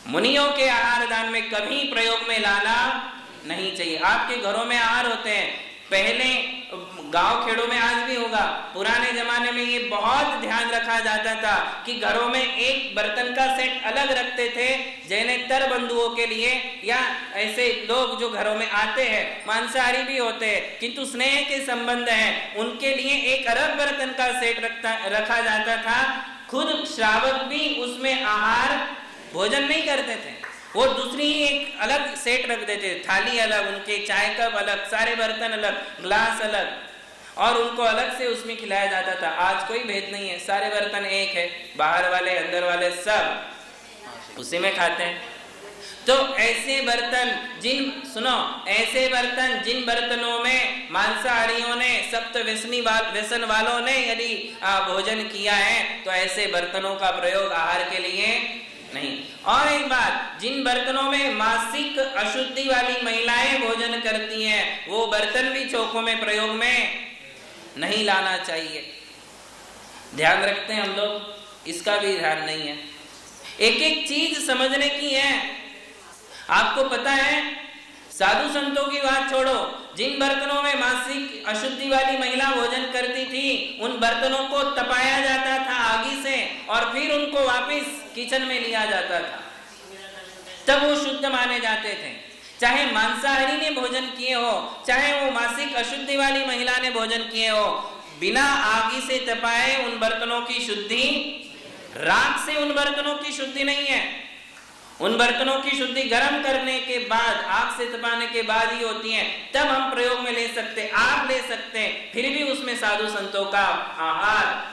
मुनियों के आहार दान में कभी प्रयोग में लाना नहीं चाहिए। आपके घरों में आहार होते हैं, पहले गांव खेड़ों में आज भी होगा, पुराने जमाने में ये बहुत ध्यान रखा जाता था कि घरों में एक बर्तन का सेट अलग रखते थे जैनेतर बंधुओं के लिए, या ऐसे लोग जो घरों में आते हैं, मांसाहारी भी होते हैं किंतु स्नेह के संबंध है, उनके लिए एक अलग बर्तन का सेट रखा जाता था। खुद श्रावक भी उसमें आहार भोजन नहीं करते थे, वो दूसरी ही एक अलग सेट रख देते, थाली अलग, उनके चाय कप अलग, सारे बर्तन अलग, ग्लास अलग, और उनको अलग से उसमें खिलाया जाता था। आज कोई भेद नहीं है, सारे बर्तन एक है, बाहर वाले अंदर वाले सब उसी में खाते हैं। तो ऐसे बर्तन ऐसे बर्तन जिन बर्तनों में मांसाहारियों ने, सप्त व्यसन वालों ने यदि भोजन किया है, तो ऐसे बर्तनों का प्रयोग आहार के लिए नहीं। और एक बात, जिन बर्तनों में मासिक अशुद्धि वाली महिलाएं भोजन करती हैं, वो बर्तन भी चौकों में प्रयोग में नहीं लाना चाहिए। ध्यान रखते हैं हम लोग, इसका भी ध्यान नहीं है। एक एक चीज समझने की है। आपको पता है, साधु संतों की बात छोड़ो, जिन बर्तनों में मासिक अशुद्धि वाली महिला भोजन करती थी, उन बर्तनों को तपाया जाता था आगी से और फिर उनको वापस किचन में लिया जाता था, तब वो शुद्ध माने जाते थे। चाहे मांसाहारी ने भोजन किए हो, चाहे वो मासिक अशुद्धि वाली महिला ने भोजन किए हो, बिना आगी से तपाए उन बर्तनों की शुद्धि, राख से उन बर्तनों की शुद्धि नहीं है। उन बर्तनों की शुद्धि गर्म करने के बाद, आग से तपाने के बाद ही होती है, तब हम प्रयोग में ले सकते, आप ले सकते हैं। फिर भी उसमें साधु संतों का आहार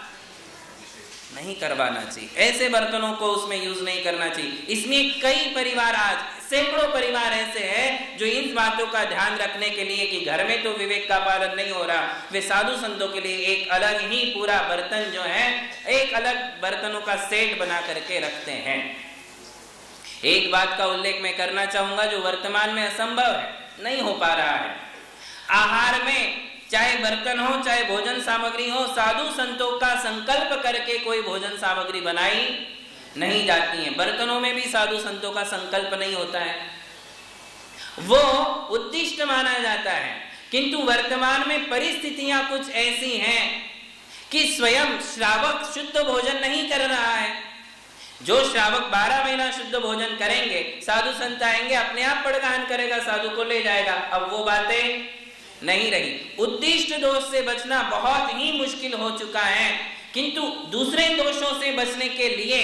नहीं करवाना चाहिए, ऐसे बर्तनों को उसमें यूज नहीं करना चाहिए। इसमें कई परिवार, आज सैकड़ों परिवार ऐसे हैं जो इन बातों का ध्यान रखने के लिए कि घर में तो विवेक का पालन नहीं हो रहा, वे साधु संतों के लिए एक अलग ही पूरा बर्तन जो है, एक अलग बर्तनों का सेट बना करके रखते हैं। एक बात का उल्लेख मैं करना चाहूंगा जो वर्तमान में असंभव है, नहीं हो पा रहा है। आहार में चाहे बर्तन हो, चाहे भोजन सामग्री हो, साधु संतों का संकल्प करके कोई भोजन सामग्री बनाई नहीं जाती है। बर्तनों में भी साधु संतों का संकल्प नहीं होता है, वो उद्दिष्ट माना जाता है। किंतु वर्तमान में परिस्थितियां कुछ ऐसी हैं कि स्वयं श्रावक शुद्ध भोजन नहीं कर रहा है। जो श्रावक 12 महीना शुद्ध भोजन करेंगे, साधु संत आएंगे, अपने आप पड़गाहन करेगा, साधु को ले जाएगा। अब वो बातें नहीं रही। उद्दिष्ट दोष से बचना बहुत ही मुश्किल हो चुका है, किंतु दूसरे दोषों से बचने के लिए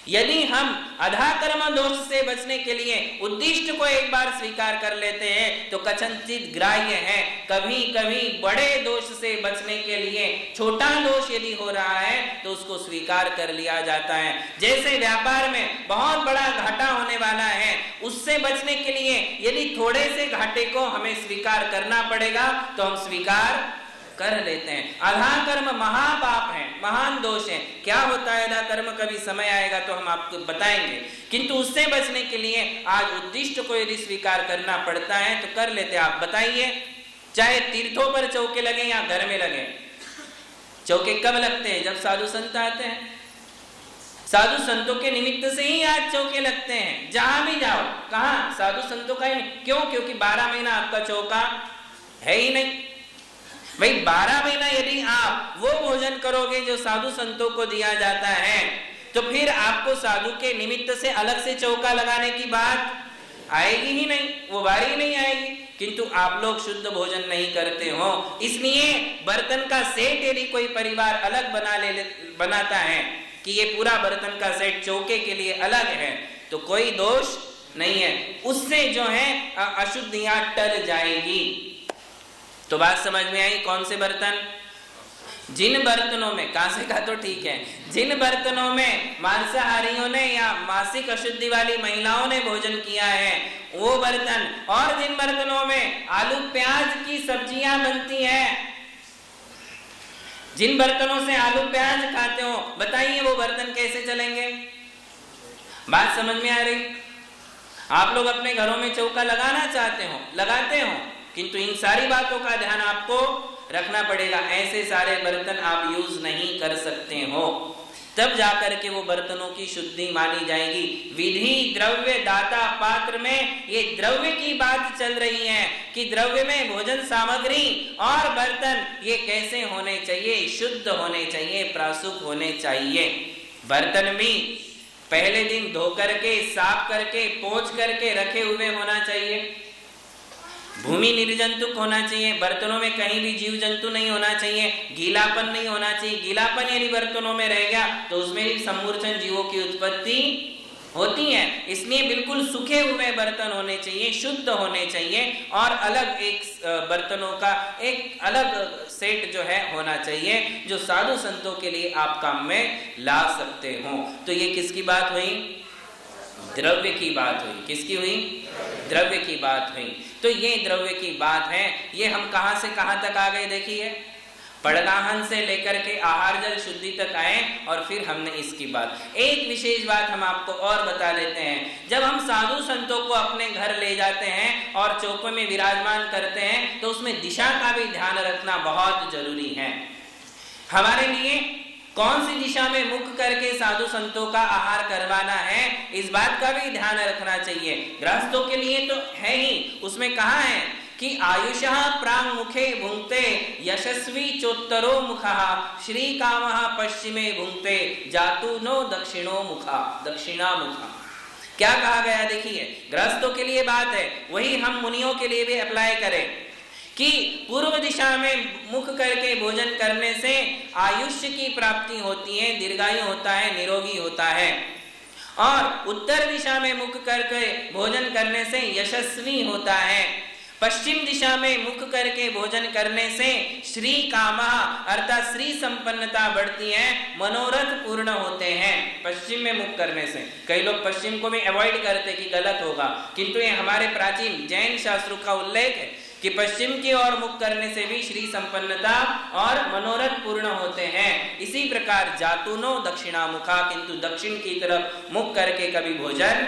यदि हम अधाकर्म दोष से बचने के लिए उद्दिष्ट को एक बार स्वीकार कर लेते हैं तो कथनचित ग्राह्य है। कभी कभी बड़े दोष से बचने के लिए छोटा दोष यदि हो रहा है तो उसको स्वीकार कर लिया जाता है। जैसे व्यापार में बहुत बड़ा घाटा होने वाला है, उससे बचने के लिए यदि थोड़े से घाटे को हमें स्वीकार करना पड़ेगा तो हम स्वीकार कर लेते हैं। अधाकर्म महापाप है, महान दोष है। क्या होता है अधाकर्म, कभी समय आएगा तो हम आपको बताएंगे, किंतु उससे बचने के लिए आज उद्दिष्ट को यदि स्वीकार करना पड़ता है तो कर लेते हैं। आप बताइए, चाहे तीर्थों पर चौके लगे या घर में लगे, चौके कब लगते हैं? जब साधु संत आते हैं। साधु संतों के निमित्त से ही आज चौके लगते हैं। जहां भी जाओ, कहां? साधु संतों का ही। क्यों? क्योंकि 12 महीना आपका चौका है ही नहीं भाई। 12 महीना यदि आप वो भोजन करोगे जो साधु संतों को दिया जाता है तो फिर आपको साधु के निमित्त से अलग से चौका लगाने की बात आएगी ही नहीं, वो बारी नहीं आएगी। किंतु आप लोग शुद्ध भोजन नहीं करते हो, इसलिए बर्तन का सेट यदि कोई परिवार अलग बनाता है कि ये पूरा बर्तन का सेट चौके के लिए अलग है तो कोई दोष नहीं है, उससे जो है अशुद्धियां टल जाएगी। तो बात समझ में आई? कौन से बर्तन? जिन बर्तनों में, कांसे का तो ठीक है, जिन बर्तनों में मांसाहारियों ने या मासिक अशुद्धि वाली महिलाओं ने भोजन किया है वो बर्तन, और जिन बर्तनों में आलू प्याज की सब्जियां बनती हैं, जिन बर्तनों से आलू प्याज खाते हो, बताइए वो बर्तन कैसे चलेंगे? बात समझ में आ रही? आप लोग अपने घरों में चौका लगाना चाहते हो, लगाते हो, किंतु इन सारी बातों का ध्यान आपको रखना पड़ेगा। ऐसे सारे बर्तन आप यूज नहीं कर सकते हो, तब जाकर के वो बर्तनों की शुद्धि मानी जाएगी। विधि द्रव्य दाता पात्र में ये द्रव्य की बात चल रही है कि द्रव्य में भोजन सामग्री और बर्तन ये कैसे होने चाहिए? शुद्ध होने चाहिए, प्रासुक होने चाहिए। बर्तन भी पहले दिन धो करके, साफ करके, पोंछ करके रखे हुए होना चाहिए। भूमि निर्जंतुक होना चाहिए। बर्तनों में कहीं भी जीव जंतु नहीं होना चाहिए, गीलापन नहीं होना चाहिए। गीलापन यदि बर्तनों में रह गया तो उसमें भी सम्मूर्छन जीवों की उत्पत्ति होती है। इसलिए बिल्कुल सूखे हुए बर्तन होने चाहिए, शुद्ध होने चाहिए, और अलग एक बर्तनों का एक अलग सेट जो है होना चाहिए जो साधु संतों के लिए आप काम में ला सकते हो। तो ये किसकी बात हुई? द्रव्य की बात हुई। किसकी हुई? द्रव्य की बात हुई। तो ये द्रव्य की बात है। ये हम कहां से कहां तक आ गए? देखिए, पड़गाहन से लेकर के आहार जल शुद्धि तक आए और फिर हमने इसकी बात। एक विशेष बात हम आपको और बता देते हैं। जब हम साधु संतों को अपने घर ले जाते हैं और चौकों में विराजमान करते हैं तो उसमें दिशा का भी ध्यान रखना बहुत जरूरी है। हमारे लिए कौन सी दिशा में मुख करके साधु संतों का आहार करवाना है, इस बात का भी ध्यान रखना चाहिए। गृहस्थों के लिए तो है ही, उसमें कहा है कि आयुषः प्रांग मुखे भुंक्ते यशस्वी चोत्तरो मुखः श्री कामः पश्चिमे भुंक्ते जातु नो दक्षिणो मुखा दक्षिणा मुखा। क्या कहा गया? देखिए, गृहस्थों के लिए बात है, वही हम मुनियों के लिए भी अप्लाई करें कि पूर्व दिशा में मुख करके भोजन करने से आयुष्य की प्राप्ति होती है, दीर्घायु होता है, निरोगी होता है, और उत्तर दिशा में मुख करके भोजन करने से यशस्वी होता है। पश्चिम दिशा में मुख करके भोजन करने से श्री कामः अर्थात श्री संपन्नता बढ़ती है, मनोरथ पूर्ण होते हैं। पश्चिम में मुख करने से कई लोग पश्चिम को भी अवॉइड करते कि गलत होगा, किंतु ये हमारे प्राचीन जैन शास्त्रों का उल्लेख है कि पश्चिम की ओर मुख करने से भी श्री संपन्नता और मनोरथ पूर्ण होते हैं। इसी प्रकार जातुनो दक्षिणामुखा, किंतु दक्षिण की तरफ मुख करके कभी भोजन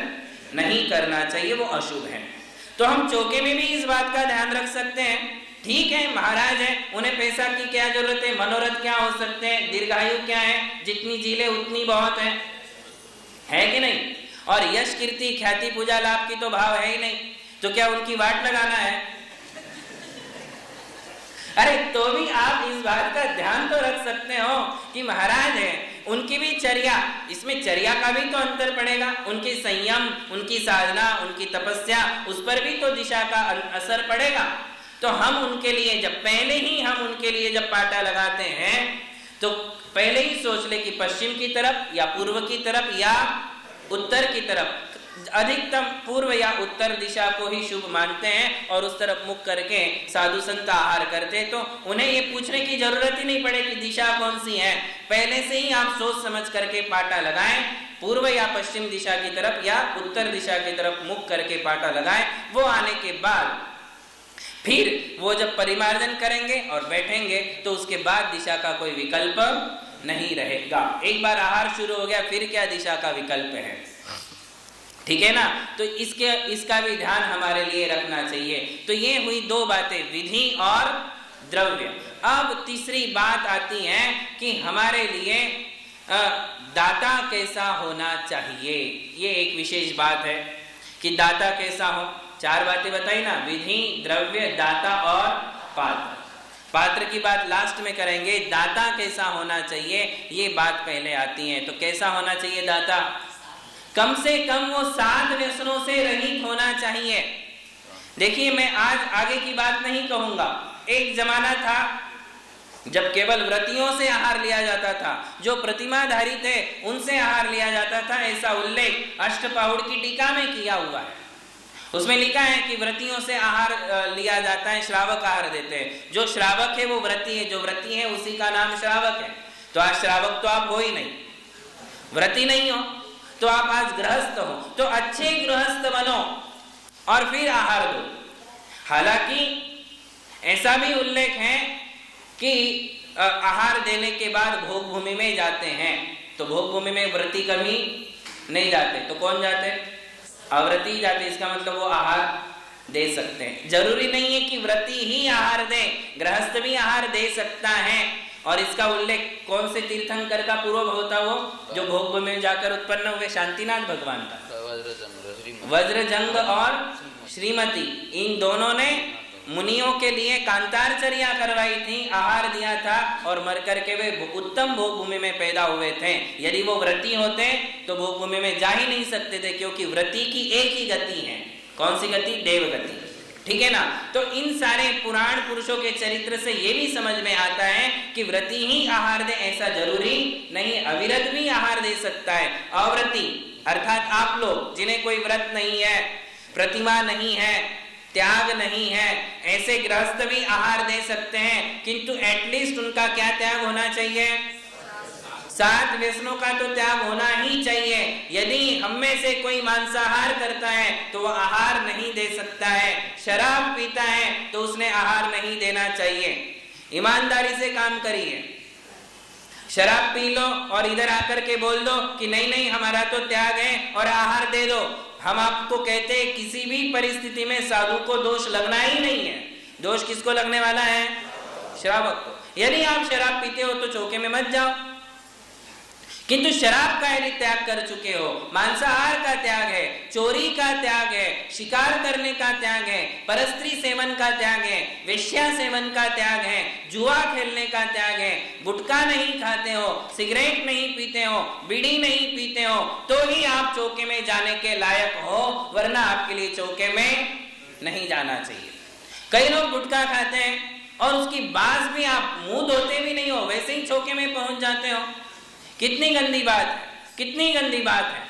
नहीं करना चाहिए, वो अशुभ है। तो हम चौके में भी इस बात का ध्यान रख सकते हैं। ठीक है, महाराज है, उन्हें पैसा की क्या जरूरत है, मनोरथ क्या हो सकते हैं, दीर्घायु क्या है, जितनी जीले उतनी बहुत है कि नहीं? और यश कीर्ति ख्याति पूजा लाभ की तो भाव है ही नहीं, तो क्या उनकी वाट लगाना है? अरे तो भी आप इस बात का ध्यान तो रख सकते हो कि महाराज है, उनकी भी चर्या, इसमें चर्या का भी तो अंतर पड़ेगा, उनकी संयम, उनकी साधना, उनकी तपस्या, उस पर भी तो दिशा का असर पड़ेगा। तो हम उनके लिए जब पहले ही हम उनके लिए जब पाटा लगाते हैं तो पहले ही सोच ले कि पश्चिम की तरफ या पूर्व की तरफ या उत्तर की तरफ, अधिकतम पूर्व या उत्तर दिशा को ही शुभ मानते हैं और उस तरफ मुख करके साधु संत आहार करते, तो उन्हें ये पूछने की जरूरत ही नहीं पड़े कि दिशा कौन सी है। पहले से ही आप सोच समझ करके पाटा लगाएं, पूर्व या पश्चिम दिशा की तरफ या उत्तर दिशा की तरफ मुख करके पाटा लगाएं। वो आने के बाद फिर वो जब परिमार्जन करेंगे और बैठेंगे तो उसके बाद दिशा का कोई विकल्प नहीं रहेगा। एक बार आहार शुरू हो गया फिर क्या दिशा का विकल्प है, ठीक है ना। तो इसका भी ध्यान हमारे लिए रखना चाहिए। तो ये हुई दो बातें, विधि और द्रव्य। अब तीसरी बात आती है कि हमारे लिए दाता कैसा होना चाहिए। ये एक विशेष बात है कि दाता कैसा हो। चार बातें बताई ना, विधि, द्रव्य, दाता और पात्र। पात्र की बात लास्ट में करेंगे, दाता कैसा होना चाहिए ये बात पहले आती है। तो कैसा होना चाहिए दाता? कम से कम वो 7 व्यसनों से रहित होना चाहिए। देखिए मैं आज आगे की बात नहीं कहूंगा, एक जमाना था जब केवल व्रतियों से आहार लिया जाता था, जो प्रतिमाधारी थे उनसे आहार लिया जाता था। ऐसा उल्लेख अष्टपाहुड़ की टीका में किया हुआ है। उसमें लिखा है कि व्रतियों से आहार लिया जाता है, श्रावक आहार देते हैं। जो श्रावक है वो व्रती है, जो व्रती है उसी का नाम श्रावक है। तो आज श्रावक तो आप हो ही नहीं, व्रती नहीं हो, तो आप आज गृहस्थ हो। तो अच्छे गृहस्थ बनो और फिर आहार दो। हालांकि ऐसा भी उल्लेख है कि आहार देने के बाद भोग भूमि में जाते हैं, तो भोग भूमि में व्रती कभी नहीं जाते, तो कौन जाते? अव्रती जाते। इसका मतलब वो आहार दे सकते हैं। जरूरी नहीं है कि व्रती ही आहार दे, गृहस्थ भी आहार दे सकता है। और इसका उल्लेख कौन से तीर्थंकर का पूर्व होता, वो जो भोग भूमि में जाकर उत्पन्न हुए शांतिनाथ भगवान का, वज्रजंग और श्रीमती, इन दोनों ने मुनियों के लिए कांतारचर्या करवाई थी, आहार दिया था और मर करके वे उत्तम भोग भूमि में पैदा हुए थे। यदि वो व्रती होते तो भोग भूमि में जा ही नहीं सकते थे, क्योंकि व्रती की एक ही गति है। कौन सी गति? देव गति, ठीक है ना। तो इन सारे पुराण पुरुषों के चरित्र से ये भी समझ में आता है कि व्रती ही आहार दे ऐसा जरूरी नहीं, अविरत भी आहार दे सकता है। अव्रती अर्थात आप लोग जिन्हें कोई व्रत नहीं है, प्रतिमा नहीं है, त्याग नहीं है, ऐसे गृहस्थ भी आहार दे सकते हैं, किंतु एटलीस्ट उनका क्या त्याग होना चाहिए? 7 व्यसनों का तो त्याग होना ही चाहिए। यदि हम में से कोई मांसाहार करता है तो वह आहार नहीं दे सकता है। शराब पीता है तो उसने आहार नहीं देना चाहिए। ईमानदारी से काम करिए। शराब पी लो और इधर आकर के बोल दो कि नहीं नहीं हमारा तो त्याग है और आहार दे दो। हम आपको कहते हैं किसी भी परिस्थिति में साधु को दोष लगना ही नहीं है। दोष किसको लगने वाला है? श्रावक को। यदि आप शराब पीते हो तो चौके में मत जाओ, किंतु शराब का यदि त्याग कर चुके हो, मांसाहार का त्याग है, चोरी का त्याग है, शिकार करने का त्याग है, परस्त्री सेवन का त्याग है, वेश्या सेवन का त्याग है, जुआ खेलने का त्याग है, गुटखा नहीं खाते हो, सिगरेट नहीं पीते हो, बीड़ी नहीं पीते हो, तो ही आप चौके में जाने के लायक हो, वरना आपके लिए चौके में नहीं जाना चाहिए। कई लोग गुटखा खाते हैं और उसकी बाज भी आप मुंह धोते भी नहीं हो, वैसे ही चौके में पहुंच जाते हो। कितनी गंदी बात है, कितनी गंदी बात है।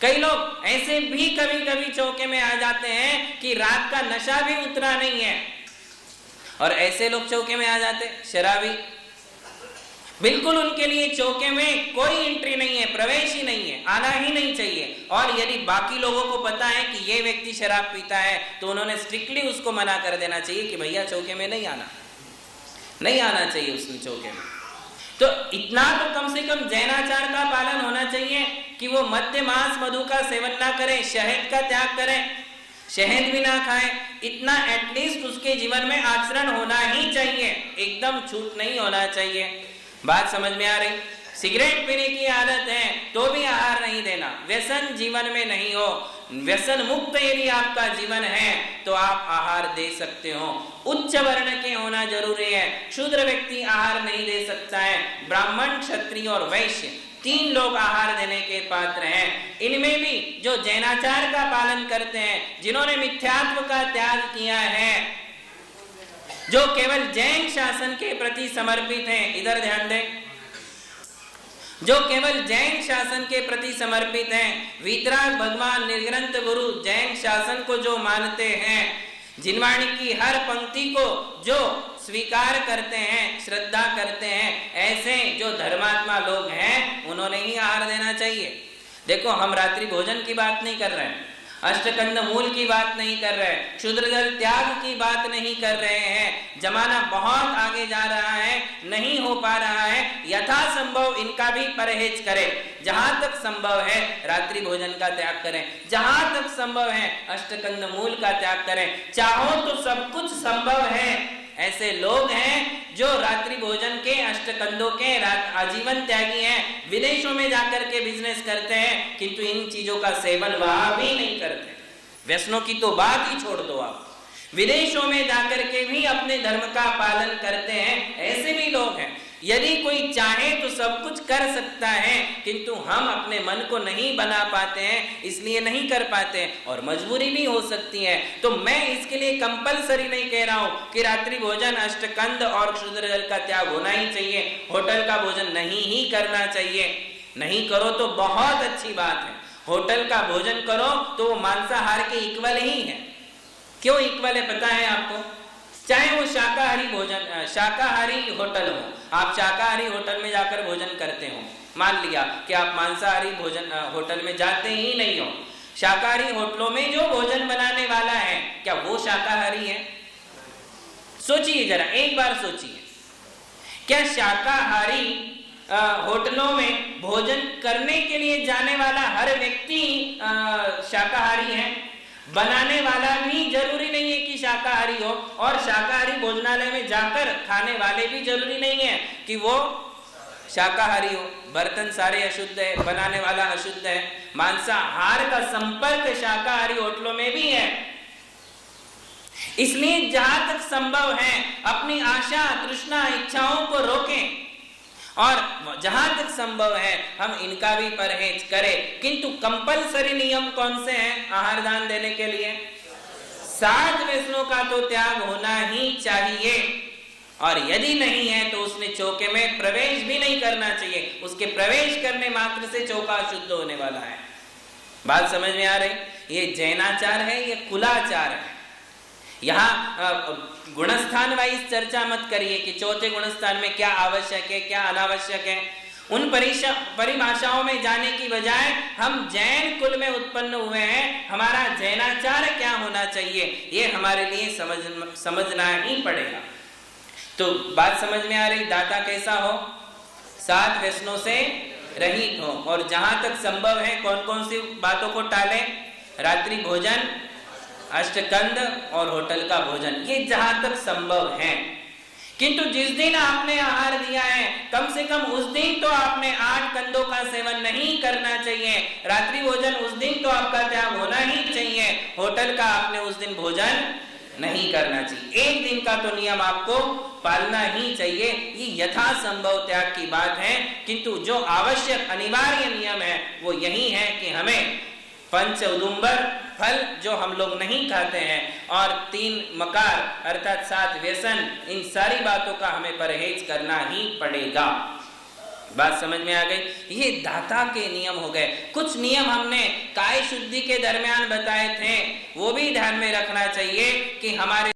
कई लोग ऐसे भी कभी कभी चौके में आ जाते हैं कि रात का नशा भी उतरा नहीं है और ऐसे लोग चौके में आ जाते, शराबी। बिल्कुल उनके लिए चौके में कोई एंट्री नहीं है, प्रवेश ही नहीं है, आना ही नहीं चाहिए। और यदि बाकी लोगों को पता है कि ये व्यक्ति शराब पीता है तो उन्होंने स्ट्रिक्टली उसको मना कर देना चाहिए कि भैया चौके में नहीं आना, नहीं आना चाहिए उसने चौके में। तो इतना तो कम से कम जैनाचार का पालन होना चाहिए कि वो मद्य मांस मधु का सेवन ना करें, शहद का त्याग करें, शहद भी ना खाएं। इतना एटलीस्ट उसके जीवन में आचरण होना ही चाहिए, एकदम छूट नहीं होना चाहिए। बात समझ में आ रही? सिगरेट पीने की आदत है तो भी आहार नहीं देना। व्यसन जीवन में नहीं हो, व्यसन मुक्त यदि आपका जीवन है तो आप आहार दे सकते हो। उच्च वर्ण के होना जरूरी है, शूद्र व्यक्ति आहार नहीं दे सकता है। ब्राह्मण, क्षत्रिय और वैश्य 3 लोग आहार देने के पात्र हैं। इनमें भी जो जैनाचार का पालन करते हैं, जिन्होंने मिथ्यात्व का त्याग किया है, जो केवल जैन शासन के प्रति समर्पित हैं, इधर ध्यान दें, जो केवल जैन शासन के प्रति समर्पित हैं, वीतराग भगवान निर्ग्रंथ गुरु जैन शासन को जो मानते हैं, जिनवाणी की हर पंक्ति को जो स्वीकार करते हैं, श्रद्धा करते हैं, ऐसे जो धर्मात्मा लोग हैं उन्होंने ही आहार देना चाहिए। देखो, हम रात्रि भोजन की बात नहीं कर रहे हैं, अष्टकंद मूल की बात नहीं कर रहे हैं, क्षुद्र जल त्याग की बात नहीं कर रहे हैं। जमाना बहुत आगे जा रहा है, नहीं हो पा रहा है, यथासंभव इनका भी परहेज करें। जहां तक संभव है रात्रि भोजन का त्याग करें, जहां तक संभव है अष्टकंद मूल का त्याग करें। चाहो तो सब कुछ संभव है। ऐसे लोग हैं जो रात्रि भोजन के, अष्टकंदों के आजीवन त्यागी हैं, विदेशों में जाकर के बिजनेस करते हैं, किंतु इन चीजों का सेवन वहां भी नहीं करते। व्यसनों की तो बात ही छोड़ दो आप, विदेशों में जाकर के भी अपने धर्म का पालन करते हैं। ऐसे भी लोग हैं। यदि कोई चाहे तो सब कुछ कर सकता है, किंतु हम अपने मन को नहीं बना पाते हैं, इसलिए नहीं कर पाते, और मजबूरी भी हो सकती है। तो मैं इसके लिए कंपलसरी नहीं कह रहा हूं कि रात्रि भोजन, अष्टकंद और क्षुद्र जल का त्याग होना ही चाहिए, होटल का भोजन नहीं ही करना चाहिए। नहीं करो तो बहुत अच्छी बात है, होटल का भोजन करो तो वो मांसाहार के इक्वल ही है। क्यों इक्वल है पता है आपको? चाहे वो शाकाहारी भोजन, शाकाहारी होटल हो, आप शाकाहारी होटल में जाकर भोजन करते हो, मान लिया कि आप मांसाहारी भोजन होटल में जाते ही नहीं हो, शाकाहारी होटलों में जो भोजन बनाने वाला है क्या वो शाकाहारी है? सोचिए जरा, एक बार सोचिए, क्या शाकाहारी होटलों में भोजन करने के लिए जाने वाला हर व्यक्ति शाकाहारी है? बनाने वाला भी जरूरी नहीं है कि शाकाहारी हो, और शाकाहारी भोजनालय में जाकर खाने वाले भी जरूरी नहीं है कि वो शाकाहारी हो। बर्तन सारे अशुद्ध है, बनाने वाला अशुद्ध है, मांसाहार का संपर्क शाकाहारी होटलों में भी है। इसलिए जहां तक संभव है अपनी आशा, तृष्णा, इच्छाओं को रोकें, और जहां तक संभव है हम इनका भी परहेज करें। किंतु कंपलसरी नियम कौन से हैं आहार दान देने के लिए? 7 व्यसनों का तो त्याग होना ही चाहिए, और यदि नहीं है तो उसने चौके में प्रवेश भी नहीं करना चाहिए। उसके प्रवेश करने मात्र से चौका अशुद्ध होने वाला है। बात समझ में आ रही? ये जैनाचार है, ये कुलाचार है। यहाँ गुणस्थान वाइज चर्चा मत करिए कि चौथे गुणस्थान में क्या आवश्यक है, क्या अनावश्यक है। उन परिभाषाओं में जाने की बजाय हम जैन कुल में उत्पन्न हुए हैं, हमारा जैनाचार क्या होना चाहिए ये हमारे लिए समझना ही पड़ेगा। तो बात समझ में आ रही? दाता कैसा हो? 7 व्यसनों से रहित हो, और जहां तक संभव है कौन कौन सी बातों को टाले? रात्रि भोजन, अष्टकंद और होटल का भोजन, ये जहां तक संभव है। किंतु जिस दिन आपने आहार दिया है, कम से कम उस दिन तो आपने 8 कंदों का सेवन नहीं करना चाहिए। रात्रि भोजन उस दिन तो आपका त्याग होना ही चाहिए। होटल का आपने उस दिन भोजन नहीं करना चाहिए। एक दिन का तो नियम आपको पालना ही चाहिए। ये यथासंभव त्याग की बात है, किंतु जो आवश्यक अनिवार्य नियम है वो यही है कि हमें पंच उदुम्बर फल जो हम लोग नहीं खाते हैं, और 3 मकार अर्थात 7 व्यसन, इन सारी बातों का हमें परहेज करना ही पड़ेगा। बात समझ में आ गई? ये दाता के नियम हो गए। कुछ नियम हमने काय शुद्धि के दरमियान बताए थे, वो भी ध्यान में रखना चाहिए कि हमारे